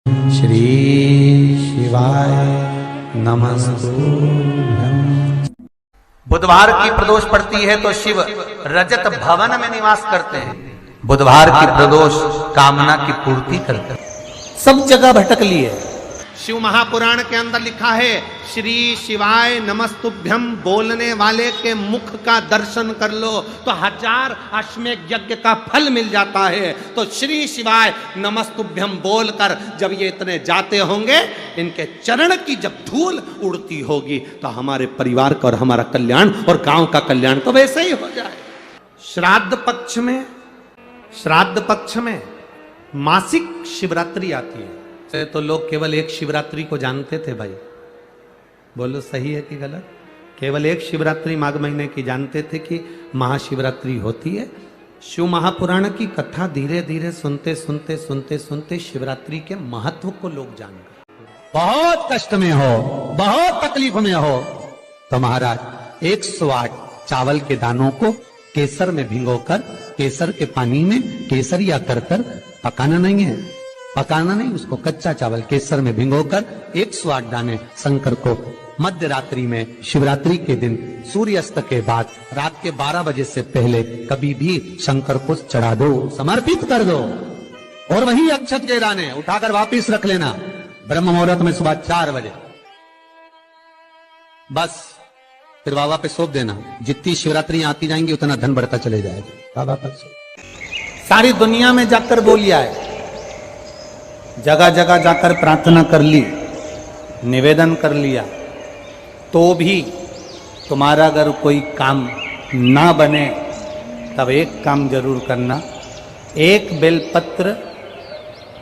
श्री शिवाय नमस्तुभ्यं। बुधवार की प्रदोष पड़ती है तो शिव रजत भवन में निवास करते हैं। बुधवार की प्रदोष कामना की पूर्ति करते हैं। सब जगह भटक लिए। शिव महापुराण के अंदर लिखा है, श्री शिवाय नमस्तुभ्यम बोलने वाले के मुख का दर्शन कर लो तो 1000 अश्वमेध यज्ञ का फल मिल जाता है। तो श्री शिवाय नमस्तुभ्यम बोलकर जब ये इतने जाते होंगे, इनके चरण की जब धूल उड़ती होगी तो हमारे परिवार का और हमारा कल्याण और गांव का कल्याण तो वैसे ही हो जाए। श्राद्ध पक्ष में मासिक शिवरात्रि आती है। तो लोग केवल एक शिवरात्रि को जानते थे भाई, बोलो सही है कि गलत? केवल एक शिवरात्रि माघ महीने की जानते थे कि महाशिवरात्रि होती है। शिव महापुराण की कथा धीरे धीरे सुनते शिवरात्रि के महत्व को लोग जान गए। बहुत कष्ट में हो, बहुत तकलीफ में हो तो महाराज 108 चावल के दानों को केसर में भिगोकर, केसर के पानी में केसरिया कर पकाना नहीं है, पकाना नहीं, उसको कच्चा चावल केसर में भिगोकर 108 दाने शंकर को मध्य रात्रि में शिवरात्रि के दिन सूर्यास्त के बाद रात के 12 बजे से पहले कभी भी शंकर को चढ़ा दो, समर्पित कर दो। और वही अक्षत के दाने उठाकर वापिस रख लेना ब्रह्म मुहूर्त में सुबह 4 बजे, बस फिर बाबा पे सौंप देना। जितनी शिवरात्रि आती जाएंगी उतना धन बढ़ता चले जाएगा। बाबा पर सारी दुनिया में जाकर बोलिया है, जगह जगह जाकर प्रार्थना कर ली, निवेदन कर लिया, तो भी तुम्हारा अगर कोई काम ना बने तब एक काम जरूर करना, एक बेलपत्र,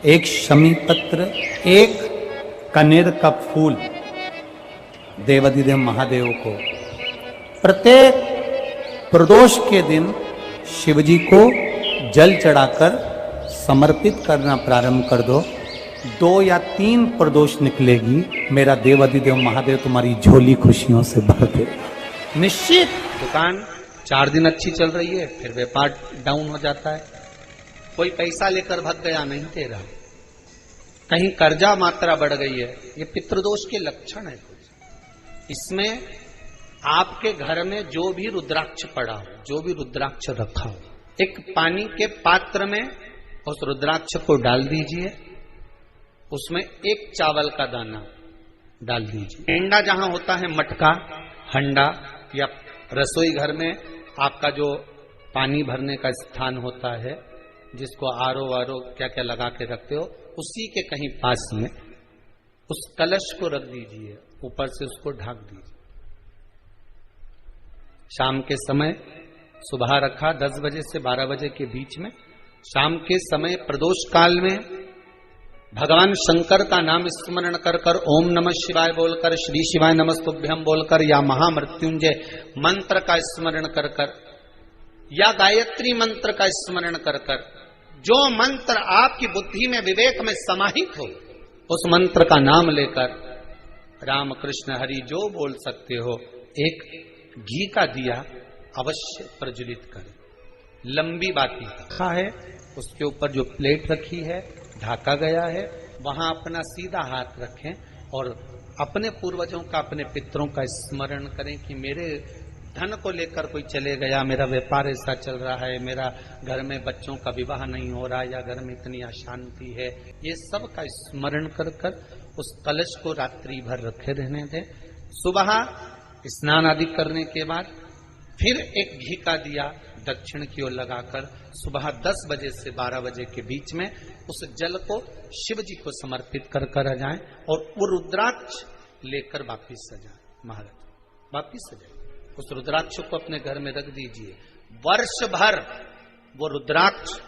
एक शमी पत्र, एक कनेर का फूल देवाधिदेव महादेव को प्रत्येक प्रदोष के दिन शिवजी को जल चढ़ाकर समर्पित करना प्रारंभ कर दो। 2 या 3 प्रदोष निकलेगी, मेरा देवाधिदेव महादेव तुम्हारी झोली खुशियों से भर दे निश्चित। दुकान 4 दिन अच्छी चल रही है, फिर व्यापार डाउन हो जाता है, कोई पैसा लेकर भाग गया, नहीं दे रहा, कहीं कर्जा मात्रा बढ़ गई है, ये पितृदोष के लक्षण है। इसमें आपके घर में जो भी रुद्राक्ष पड़ा हो, जो भी रुद्राक्ष रखा हो, एक पानी के पात्र में उस रुद्राक्ष को डाल दीजिए, उसमें 1 चावल का दाना डाल दीजिए। हंडा जहां होता है, मटका, हंडा या रसोई घर में आपका जो पानी भरने का स्थान होता है, जिसको आरो वारो क्या क्या लगा के रखते हो, उसी के कहीं पास में उस कलश को रख दीजिए, ऊपर से उसको ढक दीजिए। शाम के समय, सुबह रखा 10 बजे से 12 बजे के बीच में, शाम के समय प्रदोष काल में भगवान शंकर का नाम स्मरण कर कर ओम नमः शिवाय बोलकर, श्री शिवाय नमस्तुभ्यम बोलकर, या महामृत्युंजय मंत्र का स्मरण कर कर, या गायत्री मंत्र का स्मरण कर कर, जो मंत्र आपकी बुद्धि में विवेक में समाहित हो उस मंत्र का नाम लेकर राम कृष्ण हरि जो बोल सकते हो, एक घी का दिया अवश्य प्रज्वलित करें। लंबी बाती रखा है, उसके ऊपर जो प्लेट रखी है, ढाका गया है, वहां अपना सीधा हाथ रखें और अपने पूर्वजों का, अपने पितरों का स्मरण करें कि मेरे धन को लेकर कोई चले गया, मेरा व्यापार ऐसा चल रहा है, मेरा घर में बच्चों का विवाह नहीं हो रहा, या घर में इतनी अशांति है, ये सब का स्मरण कर कर उस कलश को रात्रि भर रखे रहने दें। सुबह स्नान आदि करने के बाद फिर एक घी का दिया दक्षिण की ओर लगाकर सुबह 10 बजे से 12 बजे के बीच में उस जल को शिव जी को समर्पित कर कर आ जाएं और वो रुद्राक्ष लेकर वापिस आ जाए। महाराज वापिस आ जाए, उस रुद्राक्ष को अपने घर में रख दीजिए। वर्ष भर वो रुद्राक्ष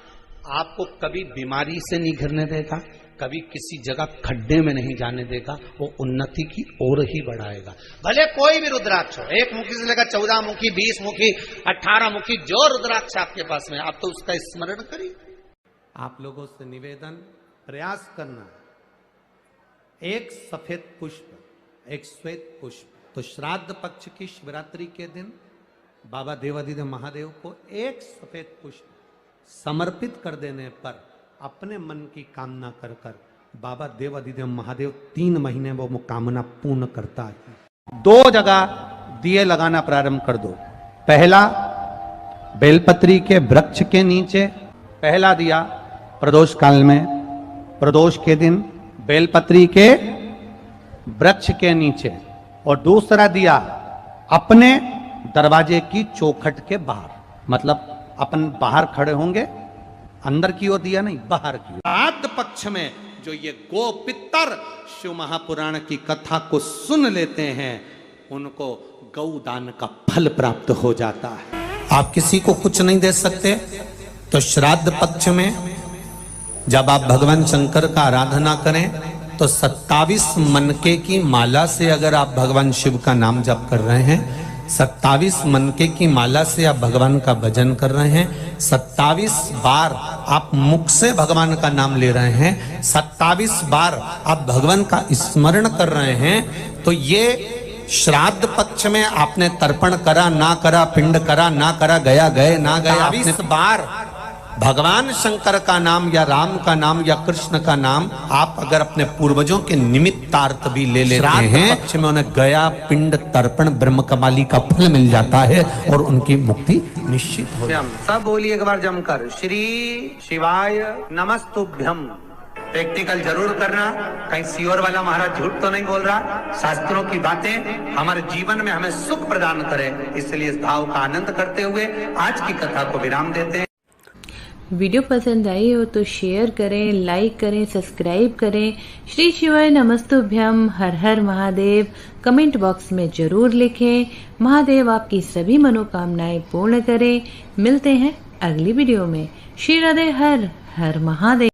आपको कभी बीमारी से नहीं घिरने देगा, कभी किसी जगह खड्डे में नहीं जाने देगा, वो उन्नति की ओर ही बढ़ाएगा। भले कोई भी रुद्राक्ष हो, 1 मुखी से लेकर 14 मुखी, 20 मुखी, 18 मुखी, जो रुद्राक्ष आपके पास में, आप तो उसका स्मरण करिए। आप लोगों से निवेदन, प्रयास करना, एक सफेद पुष्प, एक श्वेत पुष्प, तो श्राद्ध पक्ष की शिवरात्रि के दिन बाबा देवाधिदेव महादेव को एक सफेद पुष्प समर्पित कर देने पर अपने मन की कामना कर कर बाबा देव अधिदेव महादेव 3 महीने वो कामना पूर्ण करता है। 2 जगह दिए लगाना प्रारंभ कर दो। पहला बेलपत्री के वृक्ष के नीचे पहला दिया प्रदोष काल में, प्रदोष के दिन बेलपत्री के वृक्ष के नीचे, और दूसरा दिया अपने दरवाजे की चौखट के बाहर, मतलब अपन बाहर खड़े होंगे, अंदर की ओर दिया नहीं, बाहर की ओर। श्राद्ध पक्ष में जो ये गो पितर शिव महापुराण की कथा को सुन लेते हैं, उनको गौदान का फल प्राप्त हो जाता है। आप किसी को कुछ नहीं दे सकते, तो श्राद्ध पक्ष में जब आप भगवान शंकर का आराधना करें तो 27 मनके की माला से अगर आप भगवान शिव का नाम जप कर रहे हैं, 27 मनके की माला से आप भगवान का भजन कर रहे हैं, 27 बार आप मुख से भगवान का नाम ले रहे हैं, 27 बार आप भगवान का स्मरण कर रहे हैं, तो ये श्राद्ध पक्ष में आपने तर्पण करा ना करा, पिंड करा ना करा, गया गए ना गया, 27 बार भगवान शंकर का नाम या राम का नाम या कृष्ण का नाम आप अगर अपने पूर्वजों के निमित्तार्थ भी ले लेते हैं, पक्ष में उन्हें गया पिंड तर्पण ब्रह्म कमाली का फल मिल जाता है और उनकी मुक्ति निश्चित हो जाती है। सब बोलिए एक बार जमकर, श्री शिवाय नमस्तुभ्यम। प्रैक्टिकल जरूर करना, कहीं सियोर वाला महाराज झूठ तो नहीं बोल रहा। शास्त्रों की बातें हमारे जीवन में हमें सुख प्रदान करे, इसलिए इस भाव का आनंद करते हुए आज की कथा को विराम देते हैं। वीडियो पसंद आई हो तो शेयर करें, लाइक करें, सब्सक्राइब करें। श्री शिवाय नमस्तुभ्यम, हर हर महादेव कमेंट बॉक्स में जरूर लिखें। महादेव आपकी सभी मनोकामनाएं पूर्ण करें। मिलते हैं अगली वीडियो में। श्री राधे, हर हर महादेव।